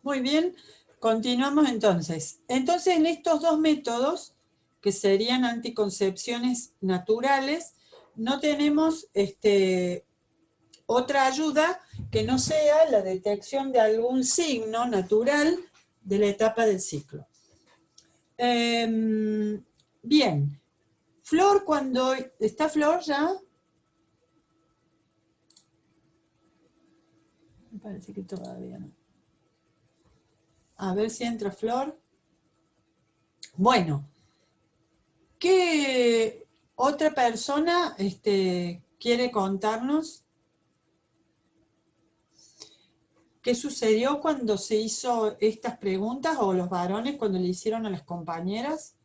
Muy bien, continuamos entonces. Entonces, en estos dos métodos, que serían anticoncepciones naturales, no tenemos otra ayuda que no sea la detección de algún signo natural de la etapa del ciclo. Bien, Flor, cuando... ¿Está Flor ya? Me parece que todavía no. A ver si entra Flor. Bueno, ¿qué otra persona quiere contarnos qué sucedió cuando se hizo estas preguntas o los varones cuando le hicieron a las compañeras?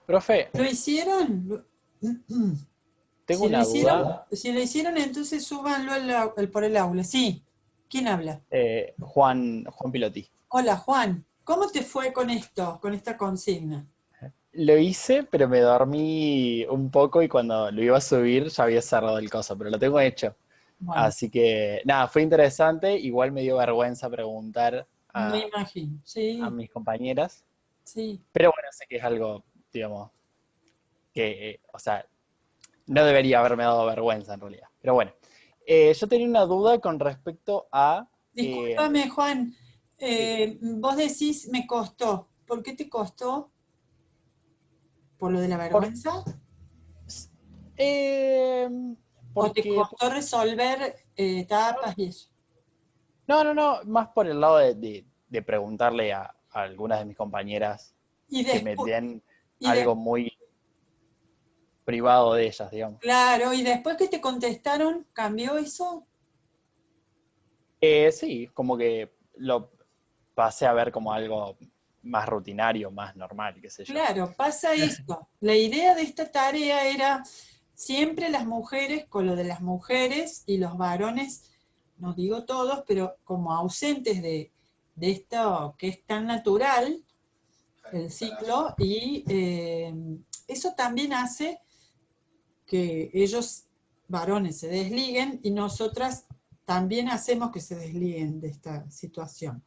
Profe, ¿Lo hicieron? tengo una duda. Si lo hicieron, entonces súbanlo por el aula. Sí. ¿Quién habla? Juan Piloti. Hola, Juan. ¿Cómo te fue con esto, con esta consigna? Lo hice, pero me dormí un poco y cuando lo iba a subir ya había cerrado el coso, pero lo tengo hecho. Bueno, Así que, nada, fue interesante. Igual me dio vergüenza preguntar me a, imagino. a Sí, mis compañeras. sí. Pero bueno, sé que es algo, digamos, que, o sea, no debería haberme dado vergüenza en realidad. Pero bueno, yo tenía una duda con respecto a... Discúlpame, Juan. sí. Vos decís me costó. ¿Por qué te costó? ¿Por lo de la Por- vergüenza? eh, ¿O te porque costó resolver etapas y eso? no, no, no, más por el lado de preguntarle a algunas de mis compañeras Y que me después, den y algo de- muy privado de ellas, digamos. claro, y después que te contestaron, ¿cambió eso? Sí, como que lo pasé a ver como algo más rutinario, más normal, qué sé yo. Claro, pasa esto. La idea de esta tarea era siempre las mujeres con lo de las mujeres y los varones, no digo todos, pero como ausentes de esto que es tan natural, el ciclo, y eso también hace que ellos, varones, se desliguen y nosotras también hacemos que se desliguen de esta situación,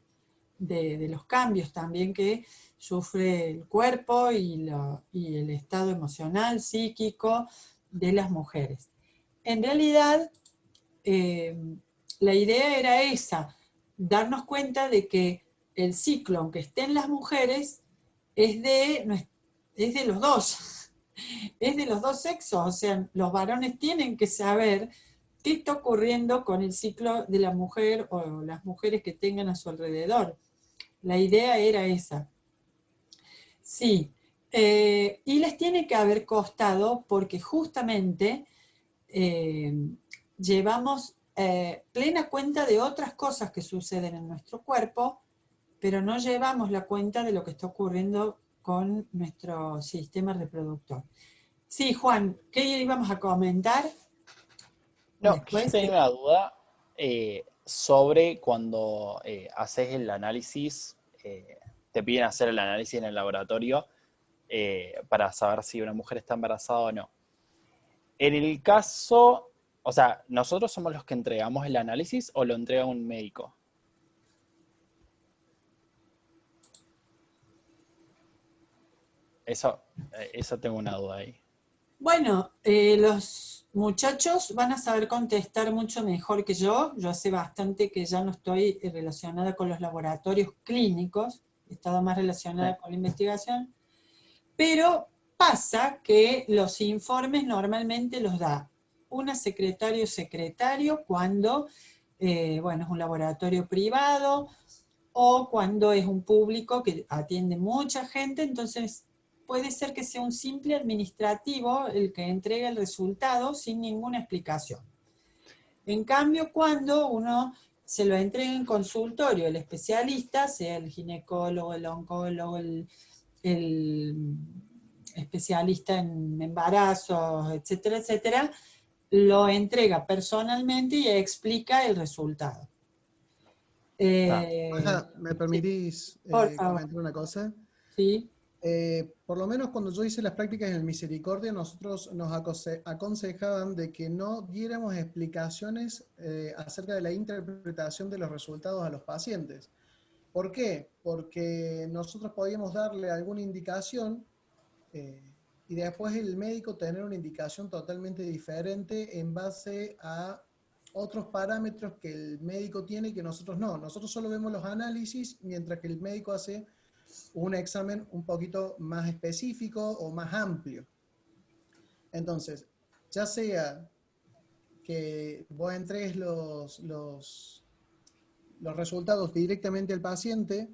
de los cambios también que sufre el cuerpo y el estado emocional, psíquico de las mujeres. En realidad, eh, la idea era esa, darnos cuenta de que el ciclo, aunque esté en las mujeres, es es de los dos, es de los dos sexos, o sea, los varones tienen que saber qué está ocurriendo con el ciclo de la mujer o las mujeres que tengan a su alrededor. La idea era esa. Sí, y les tiene que haber costado porque justamente eh, llevamos plena cuenta de otras cosas que suceden en nuestro cuerpo, pero no llevamos la cuenta de lo que está ocurriendo con nuestro sistema reproductor. Sí, Juan, ¿qué íbamos a comentar No, yo después? tenía una duda sobre cuando haces el análisis, te piden hacer el análisis en el laboratorio para saber si una mujer está embarazada o no. En el caso, o sea, ¿nosotros somos los que entregamos el análisis o lo entrega un médico? Eso tengo una duda ahí. Bueno, los muchachos van a saber contestar mucho mejor que yo. Yo hace bastante que ya no estoy relacionada con los laboratorios clínicos, he estado más Sí. relacionada con la investigación, pero pasa que los informes normalmente los da una secretario o secretario cuando, bueno, es un laboratorio privado o cuando es un público que atiende mucha gente, entonces puede ser que sea un simple administrativo el que entrega el resultado sin ninguna explicación. En cambio, cuando uno se lo entrega en consultorio, el especialista, sea el ginecólogo, el oncólogo, el especialista en embarazos, etcétera, etcétera, lo entrega personalmente y explica el resultado. ¿Me Sí, permitís por favor. comentar una cosa? Sí. Por lo menos cuando yo hice las prácticas en el Misericordia, nosotros nos aconsejaban de que no diéramos explicaciones acerca de la interpretación de los resultados a los pacientes. ¿Por qué? Porque nosotros podíamos darle alguna indicación y después el médico tener una indicación totalmente diferente en base a otros parámetros que el médico tiene y que nosotros no. Nosotros solo vemos los análisis, mientras que el médico hace un examen un poquito más específico o más amplio. Entonces, ya sea que vos entregues los resultados directamente al paciente,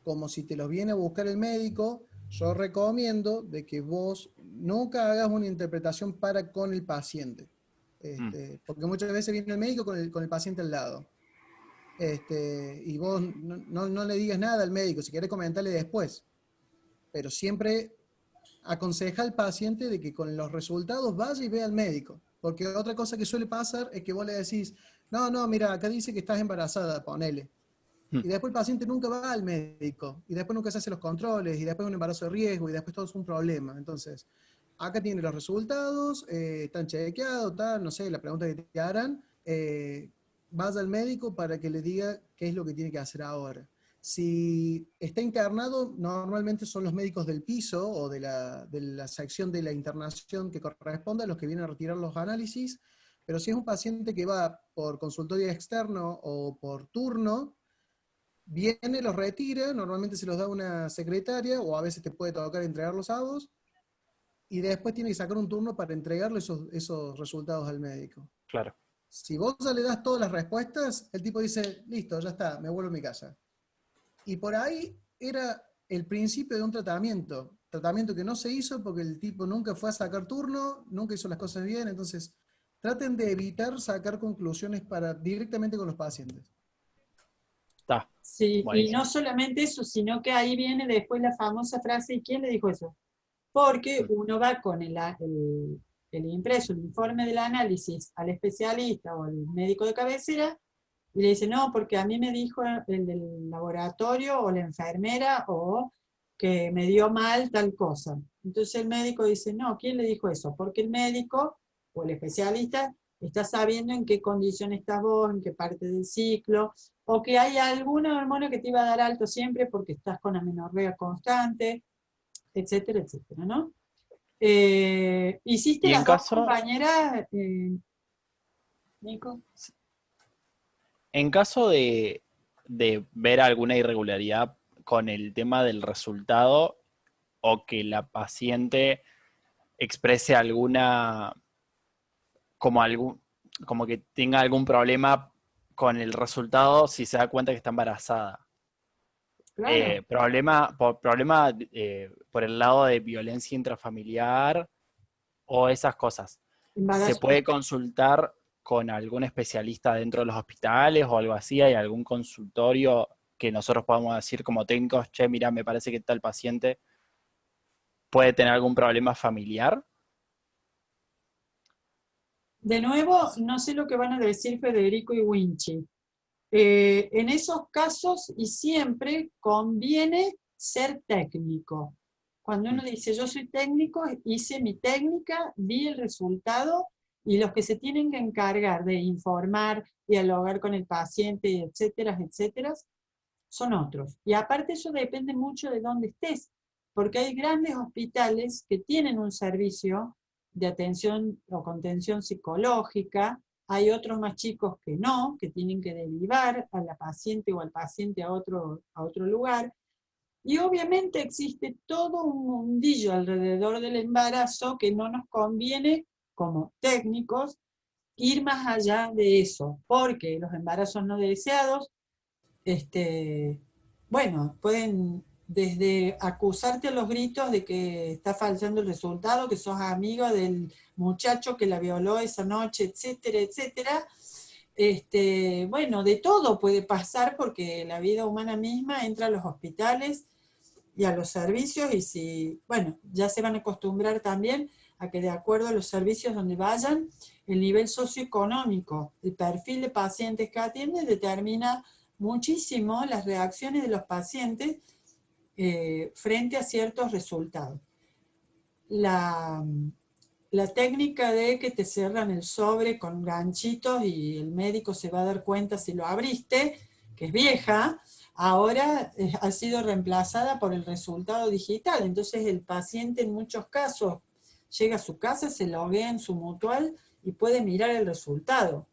como si te los viene a buscar el médico, yo recomiendo de que vos nunca hagas una interpretación para con el paciente. Porque muchas veces viene el médico con el paciente al lado. Y vos no le digas nada al médico, si querés comentarle después. Pero siempre aconseja al paciente de que con los resultados vaya y vea al médico. Porque otra cosa que suele pasar es que vos le decís, no, mira, acá dice que estás embarazada, ponele. Y después el paciente nunca va al médico, y después nunca se hace los controles, y después un embarazo de riesgo, y después todo es un problema. Entonces, acá tiene los resultados, están chequeados, tal, no sé, la pregunta que te harán, vaya al médico para que le diga qué es lo que tiene que hacer ahora. Si está internado, normalmente son los médicos del piso o de la sección de la internación que corresponde a los que vienen a retirar los análisis, pero si es un paciente que va por consultorio externo o por turno, viene, los retira, normalmente se los da una secretaria, o a veces te puede tocar entregarlos a vos, y después tiene que sacar un turno para entregarle esos resultados al médico. Claro. Si vos ya le das todas las respuestas, el tipo dice, listo, ya está, me vuelvo a mi casa. Y por ahí era el principio de un tratamiento que no se hizo porque el tipo nunca fue a sacar turno, nunca hizo las cosas bien, entonces traten de evitar sacar conclusiones directamente con los pacientes. Está. Sí, y Buenísimo. no solamente eso, sino que ahí viene después la famosa frase, ¿y quién le dijo eso? Porque uno va con el impreso, el informe del análisis al especialista o al médico de cabecera y le dice, no, porque a mí me dijo el del laboratorio o la enfermera o que me dio mal tal cosa. Entonces el médico dice, no, ¿quién le dijo eso? Porque el médico o el especialista está sabiendo en qué condición estás vos, en qué parte del ciclo, o que hay alguna hormona que te iba a dar alto siempre porque estás con amenorrea constante, etcétera, etcétera, ¿no? ¿Hiciste Y en las dos caso, compañeras, Nico? en caso de ver alguna irregularidad con el tema del resultado o que la paciente exprese como que tenga algún problema con el resultado si se da cuenta que está embarazada. Claro. Problema por el lado de violencia intrafamiliar o esas cosas. ¿Se Embarazo. puede consultar con algún especialista dentro de los hospitales o algo así? ¿Hay algún consultorio que nosotros podamos decir como técnicos, che, mira, me parece que tal paciente puede tener algún problema familiar? De nuevo, no sé lo que van a decir Federico y Winchi. En esos casos y siempre conviene ser técnico. Cuando uno dice yo soy técnico, hice mi técnica, vi el resultado y los que se tienen que encargar de informar, dialogar con el paciente, etcétera, etcétera, son otros. Y aparte eso depende mucho de dónde estés, porque hay grandes hospitales que tienen un servicio de atención o contención psicológica, hay otros más chicos que no, que tienen que derivar a la paciente o al paciente a otro lugar. Y obviamente existe todo un mundillo alrededor del embarazo que no nos conviene como técnicos ir más allá de eso, porque los embarazos no deseados, bueno, pueden desde acusarte a los gritos de que está falseando el resultado, que sos amigo del muchacho que la violó esa noche, etcétera, etcétera. Bueno, de todo puede pasar porque la vida humana misma entra a los hospitales y a los servicios y si, bueno, ya se van a acostumbrar también a que de acuerdo a los servicios donde vayan, el nivel socioeconómico, el perfil de pacientes que atienden determina muchísimo las reacciones de los pacientes frente a ciertos resultados. La técnica de que te cierran el sobre con ganchitos y el médico se va a dar cuenta si lo abriste, que es vieja, ahora ha sido reemplazada por el resultado digital. Entonces el paciente en muchos casos llega a su casa, se loguea en su mutual y puede mirar el resultado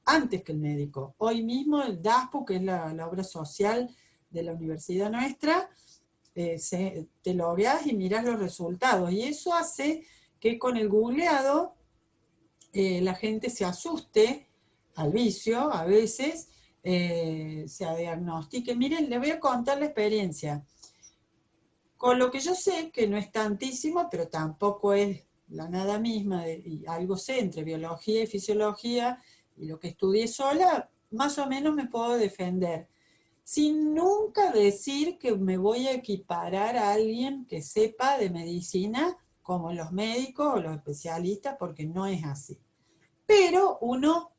antes que el médico. Hoy mismo el DASPU, que es la obra social de la universidad nuestra, te logueas y miras los resultados. Y eso hace que con el googleado la gente se asuste al vicio, a veces, se diagnostique. Miren, les voy a contar la experiencia. Con lo que yo sé, que no es tantísimo, pero tampoco es la nada misma, y algo sé entre biología y fisiología, y lo que estudié sola, más o menos me puedo defender. Sin nunca decir que me voy a equiparar a alguien que sepa de medicina, como los médicos o los especialistas, porque no es así. Pero uno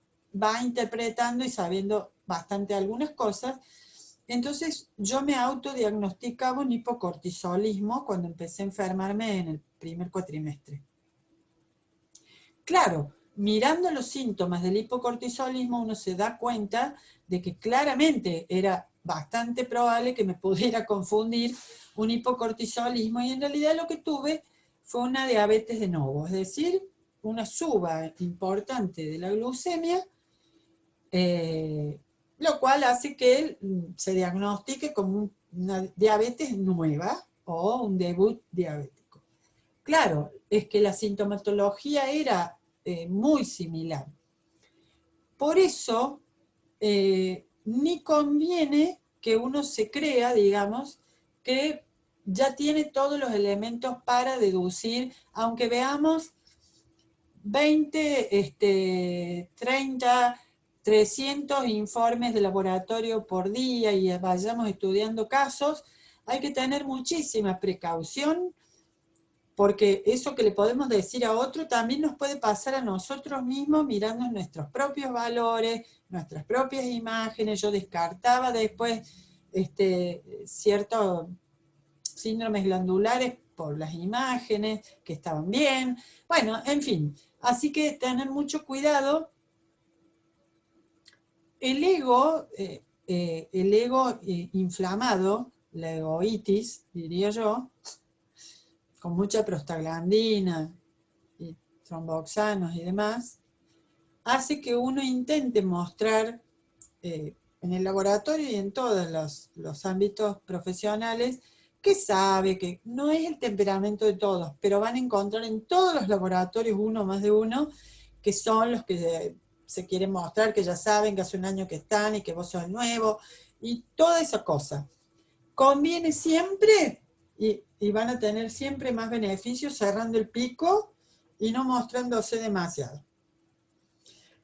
va interpretando y sabiendo bastante algunas cosas. Entonces yo me autodiagnosticaba un hipocortisolismo cuando empecé a enfermarme en el primer cuatrimestre. Claro, mirando los síntomas del hipocortisolismo uno se da cuenta de que claramente era bastante probable que me pudiera confundir un hipocortisolismo, y en realidad lo que tuve fue una diabetes de novo, es decir, una suba importante de la glucemia, lo cual hace que él se diagnostique como una diabetes nueva o un debut diabético. Claro, es que la sintomatología era muy similar. Por eso, ni conviene que uno se crea, digamos, que ya tiene todos los elementos para deducir, aunque veamos 20, 30, 300 informes de laboratorio por día y vayamos estudiando casos, hay que tener muchísima precaución, porque eso que le podemos decir a otro también nos puede pasar a nosotros mismos mirando nuestros propios valores, nuestras propias imágenes. Yo descartaba después ciertos síndromes glandulares por las imágenes que estaban bien. Bueno, en fin, así que tener mucho cuidado. El ego inflamado, la egoitis, diría yo, con mucha prostaglandina y tromboxanos y demás, hace que uno intente mostrar en el laboratorio y en todos los ámbitos profesionales que sabe, que no es el temperamento de todos, pero van a encontrar en todos los laboratorios uno más de uno, que son los que se quieren mostrar, que ya saben que hace un año que están y que vos sos el nuevo, y toda esa cosa. Conviene siempre, y van a tener siempre más beneficios cerrando el pico y no mostrándose demasiado.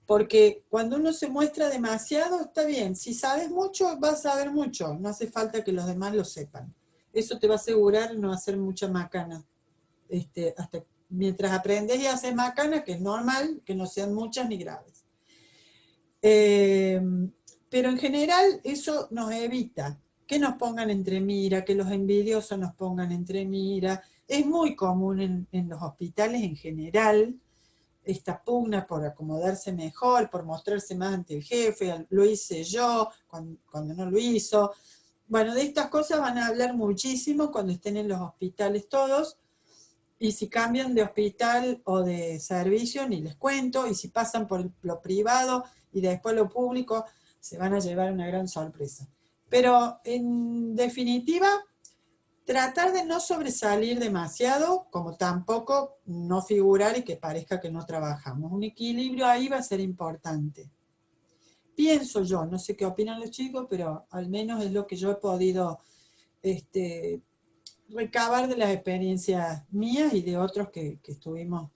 Porque cuando uno se muestra demasiado, está bien. Si sabes mucho, vas a saber mucho. No hace falta que los demás lo sepan. Eso te va a asegurar no hacer mucha macana. Hasta mientras aprendes y haces macana, que es normal, que no sean muchas ni graves. Pero en general eso nos evita que nos pongan entre mira, que los envidiosos nos pongan entre mira. Es muy común en los hospitales en general esta pugna por acomodarse mejor, por mostrarse más ante el jefe, lo hice yo cuando no lo hizo. Bueno, de estas cosas van a hablar muchísimo cuando estén en los hospitales todos, y si cambian de hospital o de servicio, ni les cuento, y si pasan por lo privado y después lo público, se van a llevar una gran sorpresa. Pero en definitiva, tratar de no sobresalir demasiado, como tampoco no figurar y que parezca que no trabajamos. Un equilibrio ahí va a ser importante. Pienso yo, no sé qué opinan los chicos, pero al menos es lo que yo he podido recabar de las experiencias mías y de otros que estuvimos,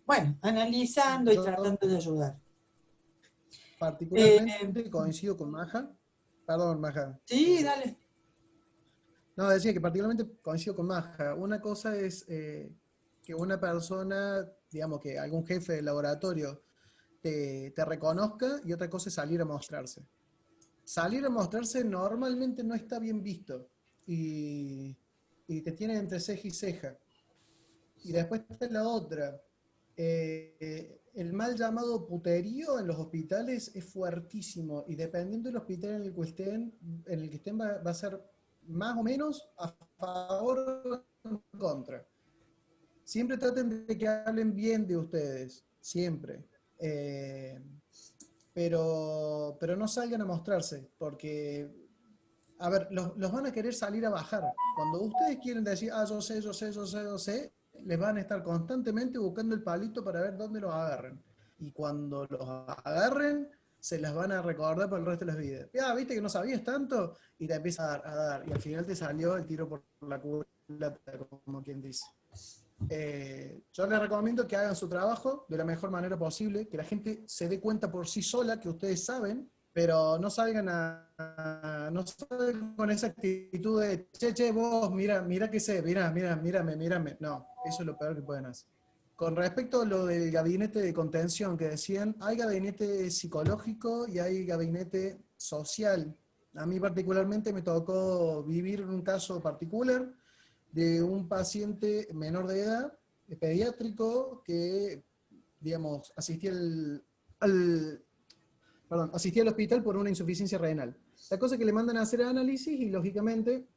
bueno, analizando y tratando de ayudar. Particularmente coincido con Maja. Perdón, Maja. Sí, dale. No, decía que particularmente coincido con Maja. Una cosa es que una persona, digamos que algún jefe de laboratorio te reconozca, y otra cosa es salir a mostrarse. Salir a mostrarse normalmente no está bien visto, y, y te tiene entre ceja y ceja. Y después está la otra. El mal llamado puterío en los hospitales es fuertísimo, y dependiendo del hospital en el que estén va a ser más o menos a favor o en contra. Siempre traten de que hablen bien de ustedes, siempre. Eh, pero no salgan a mostrarse, porque, a ver, los van a querer salir a bajar. Cuando ustedes quieren decir, yo sé, yo sé, yo sé, yo sé, les van a estar constantemente buscando el palito para ver dónde los agarren. Y cuando los agarren, se las van a recordar por el resto de las vidas. Ya, viste que no sabías tanto, y te empieza a dar, y al final te salió el tiro por la culata, como quien dice. Yo les recomiendo que hagan su trabajo de la mejor manera posible, que la gente se dé cuenta por sí sola que ustedes saben, pero no salgan no salgan con esa actitud de che, vos, mira que sé, mírame. No, eso es lo peor que pueden hacer. Con respecto a lo del gabinete de contención que decían, hay gabinete psicológico y hay gabinete social. A mí particularmente me tocó vivir un caso particular de un paciente menor de edad, pediátrico, que, digamos, asistía al hospital por una insuficiencia renal. La cosa es que le mandan a hacer análisis y, lógicamente,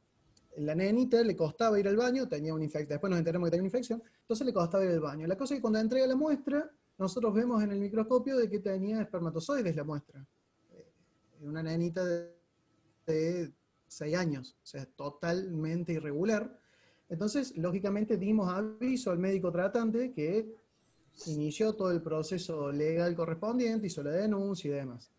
la nenita le costaba ir al baño, tenía una infección, después nos enteramos que tenía una infección, entonces le costaba ir al baño. La cosa es que cuando entrega la muestra, nosotros vemos en el microscopio de que tenía espermatozoides la muestra. Una nenita de 6 años, o sea, totalmente irregular. Entonces, lógicamente, dimos aviso al médico tratante, que inició todo el proceso legal correspondiente, hizo la denuncia y demás.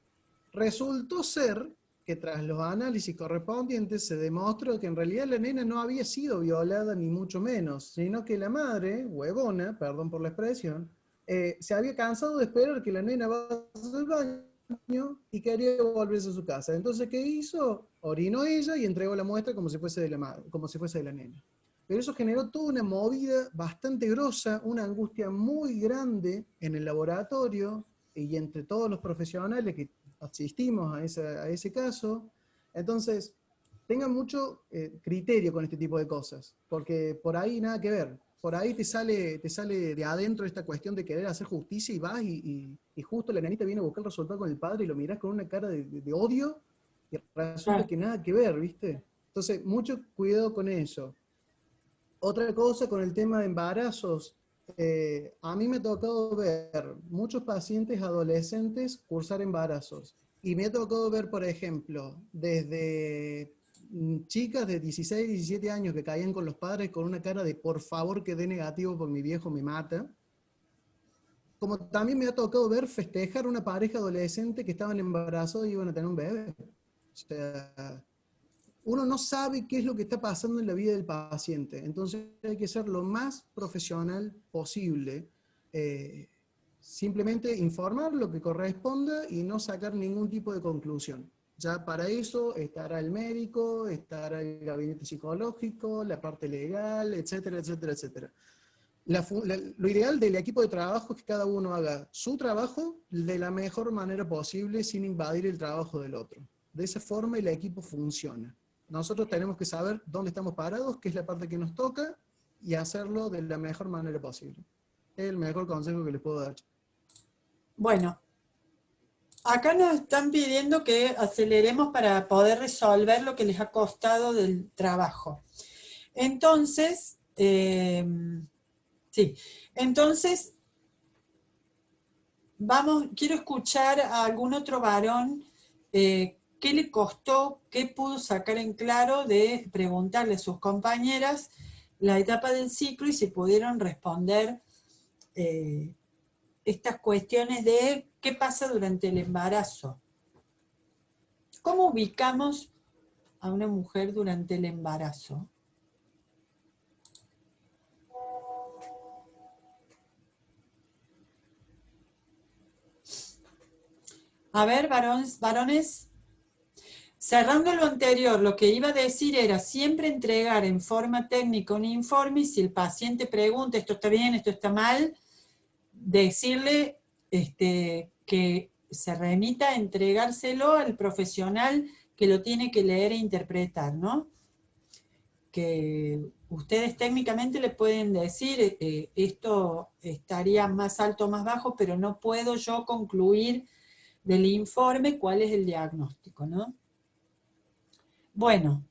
Resultó ser que tras los análisis correspondientes se demostró que en realidad la nena no había sido violada, ni mucho menos, sino que la madre, huevona, perdón por la expresión, se había cansado de esperar que la nena vaya al baño y quería volverse a su casa. Entonces, ¿qué hizo? Orinó ella y entregó la muestra como si fuese de la madre, como si fuese de la nena. Pero eso generó toda una movida bastante grosa, una angustia muy grande en el laboratorio y entre todos los profesionales que asistimos a ese caso. Entonces, tengan mucho criterio con este tipo de cosas, porque por ahí nada que ver. Por ahí te sale de adentro esta cuestión de querer hacer justicia, y vas y justo la nenita viene a buscar el resultado con el padre y lo mirás con una cara de odio, y resulta que nada que ver, ¿viste? Entonces, mucho cuidado con eso. Otra cosa con el tema de embarazos, a mí me ha tocado ver muchos pacientes adolescentes cursar embarazos. Y me ha tocado ver, por ejemplo, desde chicas de 16, 17 años que caían con los padres con una cara de por favor que dé negativo porque mi viejo me mata. Como también me ha tocado ver festejar una pareja adolescente que estaban embarazados y iban a tener un bebé. O sea, uno no sabe qué es lo que está pasando en la vida del paciente, entonces hay que ser lo más profesional posible, simplemente informar lo que corresponda y no sacar ningún tipo de conclusión. Ya para eso estará el médico, estará el gabinete psicológico, la parte legal, etcétera, etcétera, etcétera. Lo ideal del equipo de trabajo es que cada uno haga su trabajo de la mejor manera posible sin invadir el trabajo del otro. De esa forma el equipo funciona. Nosotros tenemos que saber dónde estamos parados, qué es la parte que nos toca, y hacerlo de la mejor manera posible. Es el mejor consejo que les puedo dar. Bueno, acá nos están pidiendo que aceleremos para poder resolver lo que les ha costado del trabajo. Entonces, sí, entonces quiero escuchar a algún otro varón qué le costó, qué pudo sacar en claro de preguntarle a sus compañeras la etapa del ciclo y si pudieron responder estas cuestiones de qué pasa durante el embarazo. ¿Cómo ubicamos a una mujer durante el embarazo? A ver, varones, Cerrando lo anterior, lo que iba a decir era siempre entregar en forma técnica un informe y si el paciente pregunta, esto está bien, esto está mal, decirle que se remita a entregárselo al profesional que lo tiene que leer e interpretar, ¿no? Que ustedes técnicamente le pueden decir, esto estaría más alto o más bajo, pero no puedo yo concluir del informe cuál es el diagnóstico, ¿no? Bueno,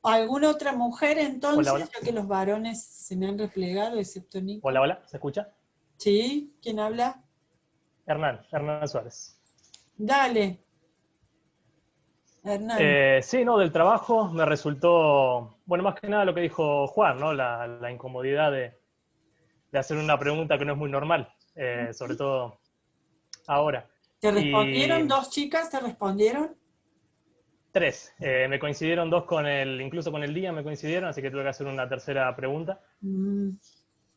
¿alguna otra mujer entonces? Hola, hola. Ya que los varones se me han replegado, excepto Nico. Hola, hola, ¿se escucha? ¿Sí? ¿Quién habla? Hernán Suárez. Dale, Hernán. Sí, no, del trabajo me resultó, bueno, más que nada lo que dijo Juan, ¿no? La incomodidad de hacer una pregunta que no es muy normal, sobre todo ahora. ¿Te Y respondieron dos chicas? ¿Te respondieron? tres, me coincidieron dos incluso con el día me coincidieron, así que tuve que hacer una tercera pregunta.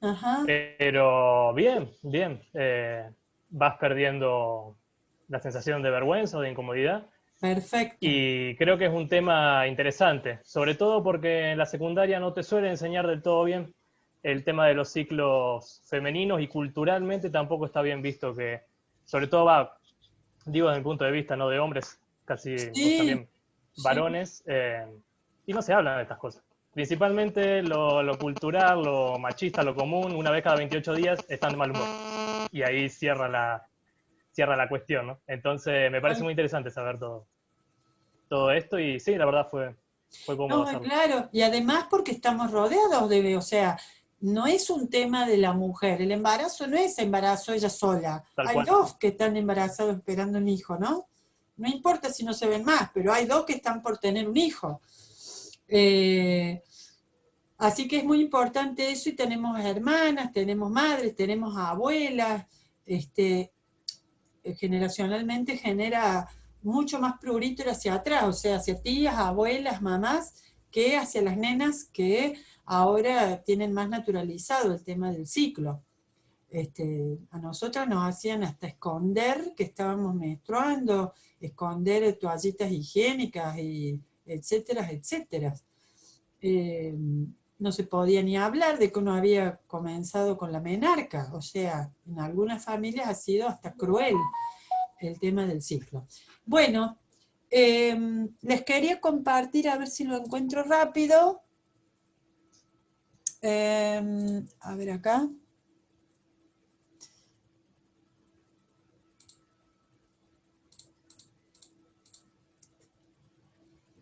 Ajá. Pero bien, bien. Vas perdiendo la sensación de vergüenza o de incomodidad. Perfecto. Y creo que es un tema interesante, sobre todo porque en la secundaria no te suele enseñar del todo bien el tema de los ciclos femeninos y culturalmente tampoco está bien visto que, sobre todo digo desde el punto de vista no de hombres, casi Sí, también sí. varones, y no se hablan de estas cosas. Principalmente lo cultural, lo machista, lo común, una vez cada 28 días están de mal humor. Y ahí cierra la cuestión, ¿no? Entonces me parece muy interesante saber todo esto y sí, la verdad fue cómodo No, hacerlo. claro. Y además porque estamos rodeados o sea, no es un tema de la mujer. El embarazo no es embarazo ella sola. Tal Hay cual. dos que están embarazados esperando un hijo, ¿no? No importa si no se ven más, pero hay dos que están por tener un hijo. Así que es muy importante eso y tenemos hermanas, tenemos madres, tenemos abuelas, generacionalmente genera mucho más prurito hacia atrás, o sea, hacia tías, abuelas, mamás, que hacia las nenas que ahora tienen más naturalizado el tema del ciclo. A nosotras nos hacían hasta esconder que estábamos menstruando, esconder toallitas higiénicas, y etcétera, etcétera. Eh, no se podía ni hablar de que uno había comenzado con la menarca, o sea, en algunas familias ha sido hasta cruel el tema del ciclo. Bueno, les quería compartir, a ver si lo encuentro rápido. A ver acá.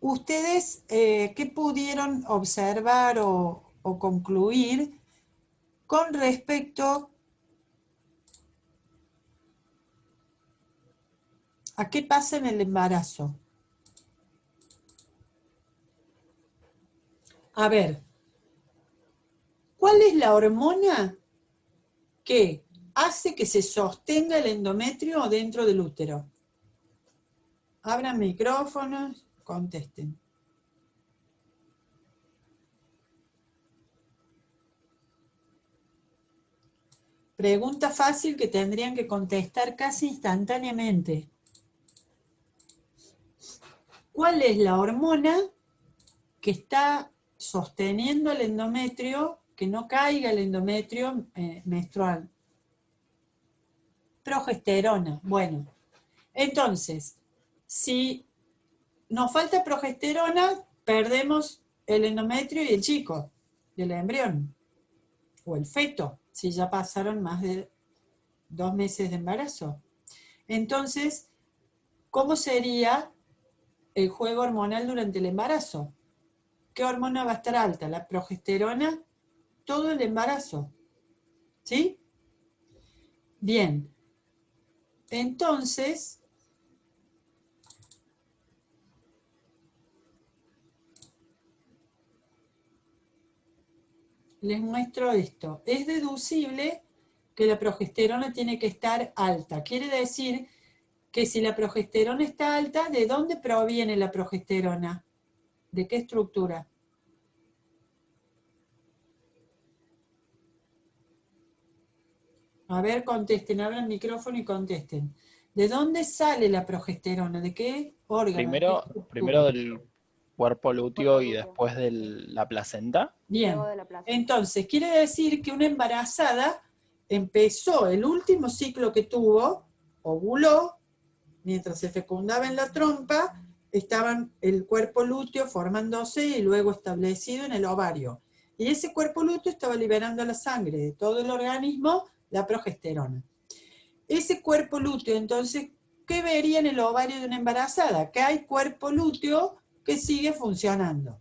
¿Ustedes qué pudieron observar o concluir con respecto a qué pasa en el embarazo? A ver, ¿cuál es la hormona que hace que se sostenga el endometrio dentro del útero? Abran micrófonos, contesten. Pregunta fácil que tendrían que contestar casi instantáneamente. ¿Cuál es la hormona que está sosteniendo el endometrio, que no caiga el endometrio menstrual? Progesterona. Bueno, entonces, si nos falta progesterona, perdemos el endometrio y el chico, el embrión, o el feto, si ya pasaron más de 2 meses de embarazo. Entonces, ¿cómo sería el juego hormonal durante el embarazo? ¿Qué hormona va a estar alta? La progesterona, todo el embarazo. ¿Sí? Bien. Entonces, les muestro esto. Es deducible que la progesterona tiene que estar alta. Quiere decir que si la progesterona está alta, ¿de dónde proviene la progesterona? ¿De qué estructura? A ver, contesten, abran el micrófono y contesten. ¿De dónde sale la progesterona? ¿De qué órgano? Primero del cuerpo lúteo y después de la placenta. Bien, Luego de la placenta. entonces quiere decir que una embarazada empezó el último ciclo que tuvo, ovuló, mientras se fecundaba en la trompa, estaban el cuerpo lúteo formándose y luego establecido en el ovario. Y ese cuerpo lúteo estaba liberando la sangre de todo el organismo, la progesterona. Ese cuerpo lúteo, entonces, ¿qué vería en el ovario de una embarazada? Que hay cuerpo lúteo que sigue funcionando.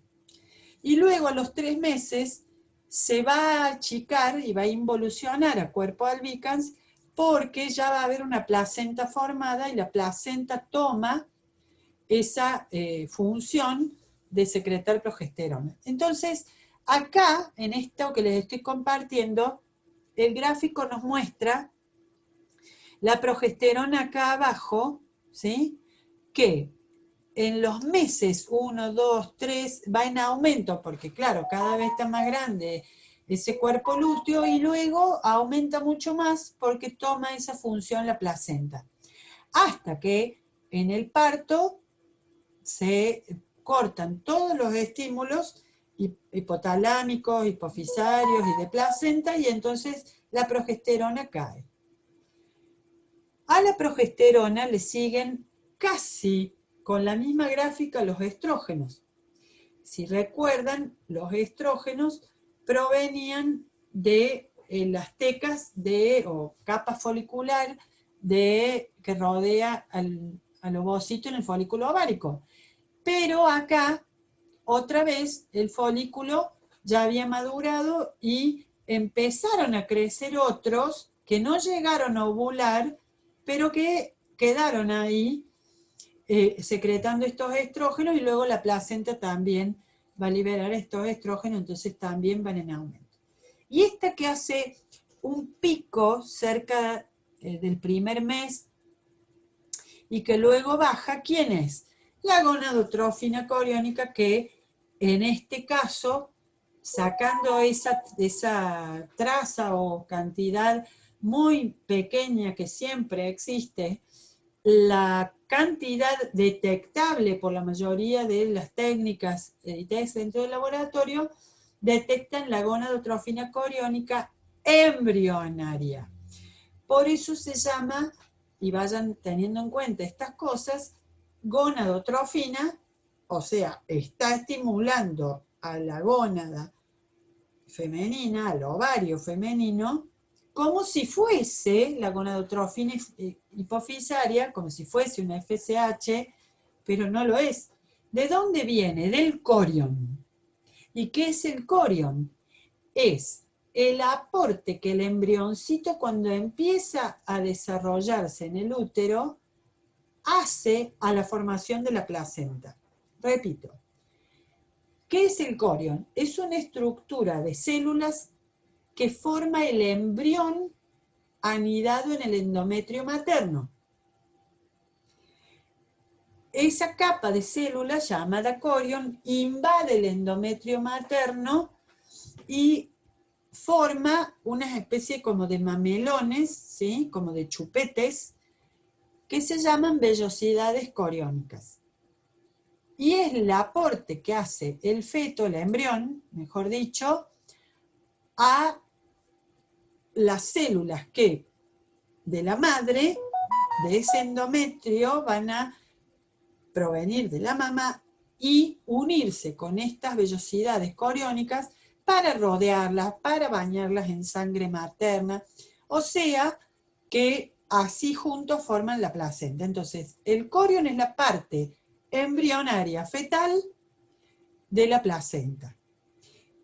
Y luego a los 3 meses se va a achicar y va a involucionar a cuerpo albicans porque ya va a haber una placenta formada y la placenta toma esa función de secretar progesterona. Entonces, acá, en esto que les estoy compartiendo, el gráfico nos muestra la progesterona acá abajo, ¿sí? Que en los meses 1, 2, 3 va en aumento, porque claro, cada vez está más grande ese cuerpo lúteo y luego aumenta mucho más porque toma esa función la placenta. Hasta que en el parto se cortan todos los estímulos hipotalámicos, hipofisarios y de placenta y entonces la progesterona cae. A la progesterona le siguen casi con la misma gráfica los estrógenos. Si recuerdan, los estrógenos provenían de las tecas o capa folicular que rodea al ovocito en el folículo ovárico. Pero acá, otra vez, el folículo ya había madurado y empezaron a crecer otros que no llegaron a ovular, pero que quedaron ahí secretando estos estrógenos y luego la placenta también va a liberar estos estrógenos, entonces también van en aumento. Y esta que hace un pico cerca del primer mes y que luego baja, ¿quién es? La gonadotrófina coriónica que en este caso, sacando esa traza o cantidad muy pequeña que siempre existe, la cantidad detectable por la mayoría de las técnicas y test dentro del laboratorio detectan la gonadotrófina coriónica embrionaria. Por eso se llama, y vayan teniendo en cuenta estas cosas, gonadotrofina, o sea, está estimulando a la gónada femenina, al ovario femenino, como si fuese la gonadotrofina hipofisaria, como si fuese una FSH, pero no lo es. ¿De dónde viene? Del corión. ¿Y qué es el corión? Es el aporte que el embrioncito cuando empieza a desarrollarse en el útero hace a la formación de la placenta. Repito, ¿qué es el corión? Es una estructura de células que forma el embrión anidado en el endometrio materno. Esa capa de células llamada corión invade el endometrio materno y forma una especie como de mamelones, ¿sí? Como de chupetes, que se llaman vellosidades coriónicas. Y es el aporte que hace el feto, el embrión, mejor dicho, a las células que de la madre, de ese endometrio, van a provenir de la mamá y unirse con estas vellosidades coriónicas para rodearlas, para bañarlas en sangre materna, o sea que así juntos forman la placenta. Entonces, el corión es la parte embrionaria fetal de la placenta.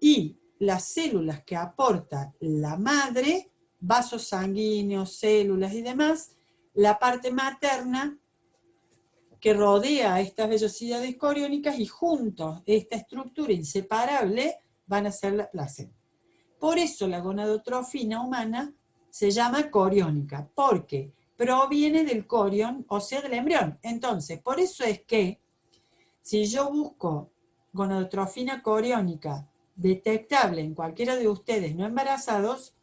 Y las células que aporta la madre, vasos sanguíneos, células y demás, la parte materna que rodea a estas vellosidades coriónicas y juntos esta estructura inseparable van a ser la placenta. Por eso la gonadotrofina humana se llama coriónica, porque proviene del corión, o sea, del embrión. Entonces, por eso es que si yo busco gonadotrofina coriónica detectable en cualquiera de ustedes no embarazados,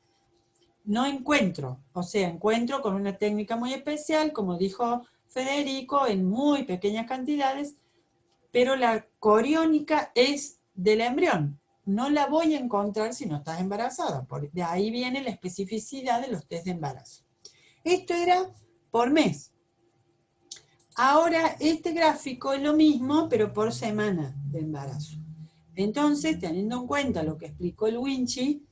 no encuentro. O sea, encuentro con una técnica muy especial, como dijo Federico, en muy pequeñas cantidades, pero la coriónica es del embrión. No la voy a encontrar si no estás embarazada. De ahí viene la especificidad de los test de embarazo. Esto era por mes. Ahora, este gráfico es lo mismo, pero por semana de embarazo. Entonces, teniendo en cuenta lo que explicó el Winchi,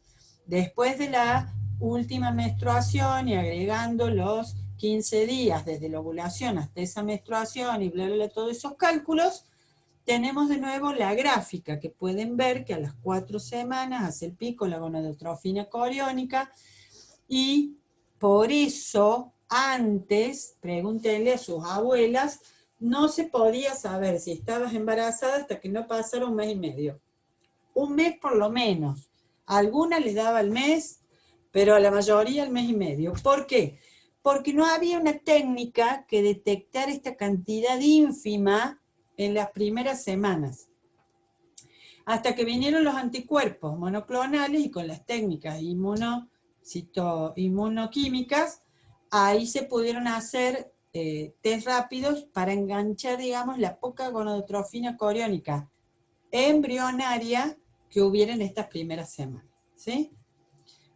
después de la última menstruación y agregando los 15 días desde la ovulación hasta esa menstruación y bla, bla, bla, todos esos cálculos, tenemos de nuevo la gráfica que pueden ver que a las 4 semanas hace el pico la gonadotrofina coriónica y por eso antes, pregúntenle a sus abuelas, no se podía saber si estabas embarazada hasta que no pasara un mes y medio. Un mes por lo menos. A algunas les daba el mes, pero a la mayoría el mes y medio. ¿Por qué? Porque no había una técnica que detectara esta cantidad ínfima en las primeras semanas. Hasta que vinieron los anticuerpos monoclonales y con las técnicas inmunoquímicas, ahí se pudieron hacer test rápidos para enganchar, digamos, la poca gonadotrofina coriónica embrionaria que hubiera en estas primeras semanas, ¿sí?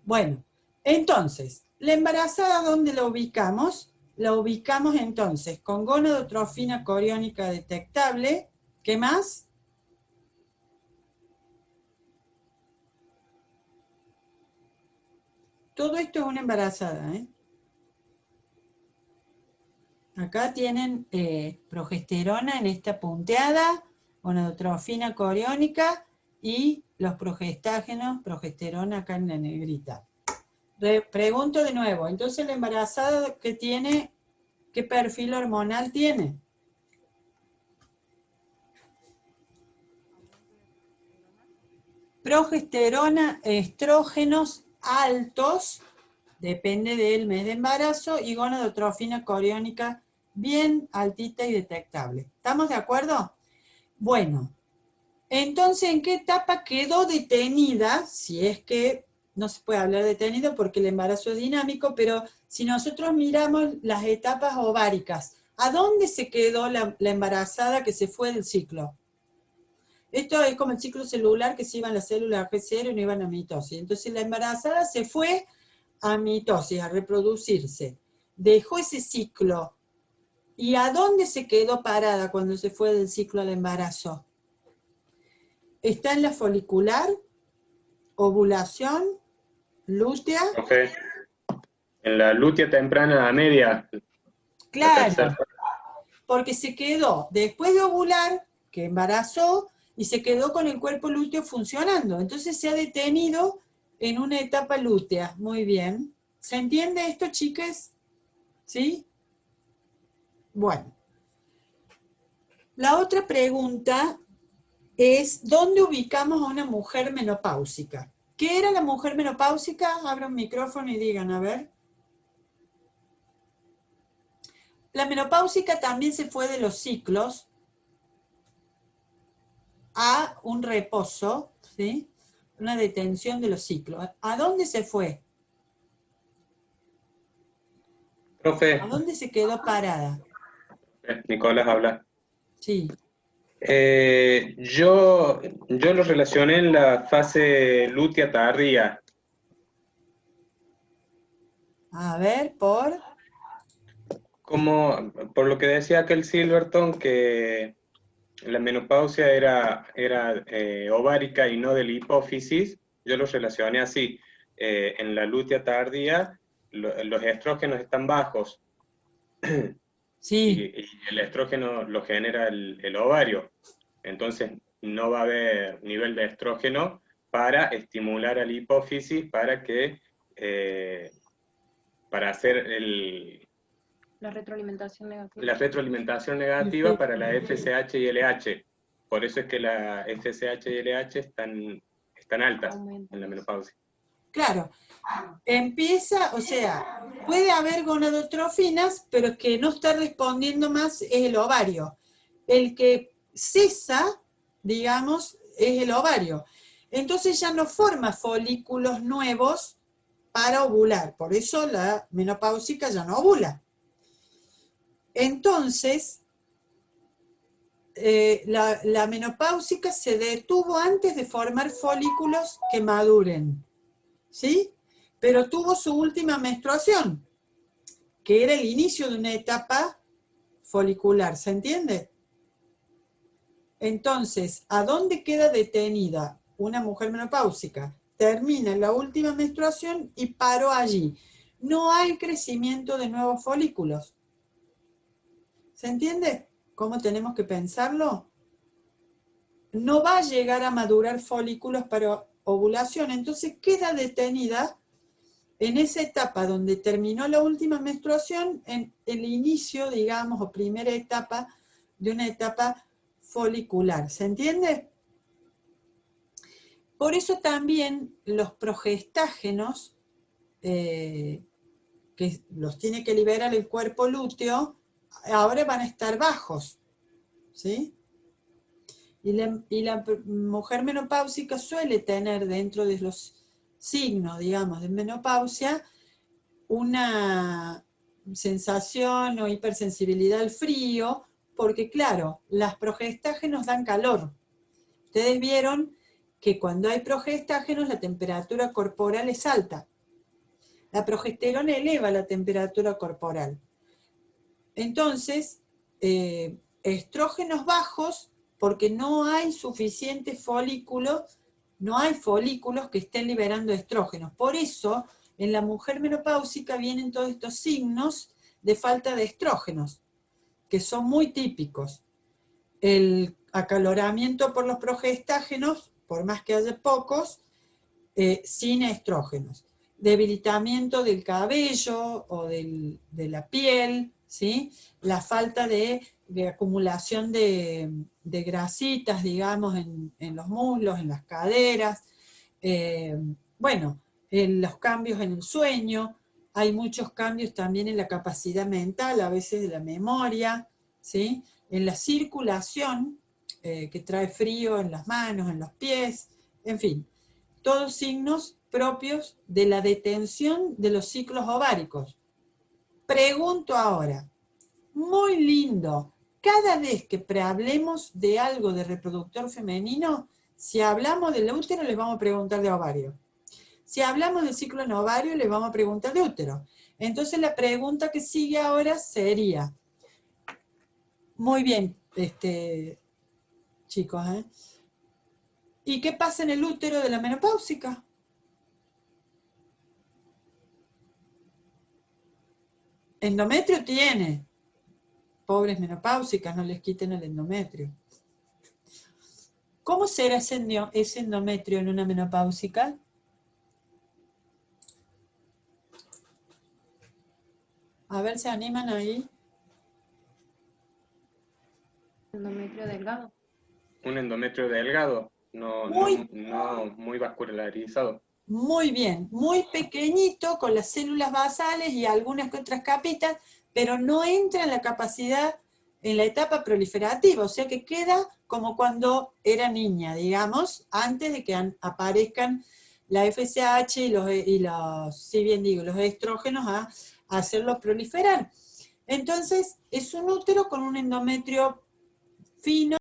Bueno, entonces, la embarazada, ¿dónde la ubicamos? La ubicamos entonces con gonadotrofina coriónica detectable. ¿Qué más? Todo esto es una embarazada, ¿eh? Acá tienen progesterona en esta punteada, gonadotrofina coriónica y los progestágenos, progesterona acá en la negrita. Pregunto de nuevo, entonces la embarazada que tiene, ¿qué perfil hormonal tiene? Progesterona, estrógenos altos, depende del mes de embarazo, y gonadotrofina coriónica bien altita y detectable. ¿Estamos de acuerdo? Bueno, entonces, ¿en qué etapa quedó detenida? Si es que no se puede hablar de detenido porque el embarazo es dinámico, pero si nosotros miramos las etapas ováricas, ¿a dónde se quedó la embarazada que se fue del ciclo? Esto es como el ciclo celular, que se iban las células a G0 y no iban a mitosis. Entonces la embarazada se fue a mitosis, a reproducirse. Dejó ese ciclo. ¿Y a dónde se quedó parada cuando se fue del ciclo al embarazo? ¿Está en la folicular? ¿Ovulación? ¿Lútea? Okay. En la lútea temprana a media. Claro, porque se quedó después de ovular, que embarazó, y se quedó con el cuerpo lúteo funcionando. Entonces se ha detenido en una etapa lútea. Muy bien. ¿Se entiende esto, chicas? ¿Sí? Bueno. La otra pregunta es, ¿dónde ubicamos a una mujer menopáusica? ¿Qué era la mujer menopáusica? Abran un micrófono y digan, a ver. La menopáusica también se fue de los ciclos a un reposo, ¿sí? Una detención de los ciclos. ¿A dónde se fue? Profe, ¿A dónde se quedó parada? Nicolás habla. Sí. Yo lo relacioné en la fase lútea tardía. A ver, Como, por lo que decía aquel Silverton, que la menopausia era ovárica y no de la hipófisis, yo lo relacioné así. En la lútea tardía, los estrógenos están bajos. sí. Y el estrógeno lo genera el ovario. Entonces no va a haber nivel de estrógeno para estimular a la hipófisis para hacer La retroalimentación negativa. la retroalimentación negativa para la FSH y LH. Por eso es que la FSH y LH están altas en la menopausia. Claro. Empieza, o sea, puede haber gonadotrofinas, pero que no está respondiendo más es el ovario. El que cesa, digamos, es el ovario. Entonces ya no forma folículos nuevos para ovular. Por eso la menopáusica ya no ovula. Entonces, la menopáusica se detuvo antes de formar folículos que maduren, ¿sí? Pero tuvo su última menstruación, que era el inicio de una etapa folicular, ¿se entiende? Entonces, ¿a dónde queda detenida una mujer menopáusica? Termina la última menstruación y paró allí. No hay crecimiento de nuevos folículos. ¿Se entiende cómo tenemos que pensarlo? No va a llegar a madurar folículos para ovulación, entonces queda detenida en esa etapa donde terminó la última menstruación, en el inicio, digamos, o primera etapa de una etapa folicular. ¿Se entiende? Por eso también los progestágenos, que los tiene que liberar el cuerpo lúteo, ahora van a estar bajos, ¿sí? Y la mujer menopáusica suele tener dentro de los signos, digamos, de menopausia, una sensación o hipersensibilidad al frío, porque claro, las progestágenos dan calor. Ustedes vieron que cuando hay progestágenos la temperatura corporal es alta. La progesterona eleva la temperatura corporal. Entonces, estrógenos bajos, porque no hay suficientes folículos, no hay folículos que estén liberando estrógenos. Por eso, en la mujer menopáusica vienen todos estos signos de falta de estrógenos, que son muy típicos. El acaloramiento por los progestágenos, por más que haya pocos, sin estrógenos. Debilitamiento del cabello o de la piel, ¿sí? La falta de acumulación de grasitas, digamos, en los muslos, en las caderas. Bueno, los cambios en el sueño, hay muchos cambios también en la capacidad mental, a veces de la memoria, ¿sí? En la circulación, que trae frío en las manos, en los pies, en fin, todos signos propios de la detención de los ciclos ováricos. Pregunto ahora, muy lindo, cada vez que hablemos de algo de reproductor femenino, si hablamos del útero les vamos a preguntar de ovario. Si hablamos del ciclo en ovario les vamos a preguntar de útero. Entonces la pregunta que sigue ahora sería, muy bien, chicos, ¿y qué pasa en el útero de la menopáusica? Endometrio tiene. Pobres menopáusicas, no les quiten el endometrio. ¿Cómo será ese endometrio en una menopáusica? A ver, ¿se animan ahí? Endometrio delgado. Un endometrio delgado, no muy vascularizado. Muy bien, muy pequeñito, con las células basales y algunas que otras capitas, pero no entra en la capacidad, en la etapa proliferativa, o sea que queda como cuando era niña, digamos, antes de que aparezcan la FSH y los, si bien digo, los estrógenos a hacerlo proliferar. Entonces, es un útero con un endometrio fino,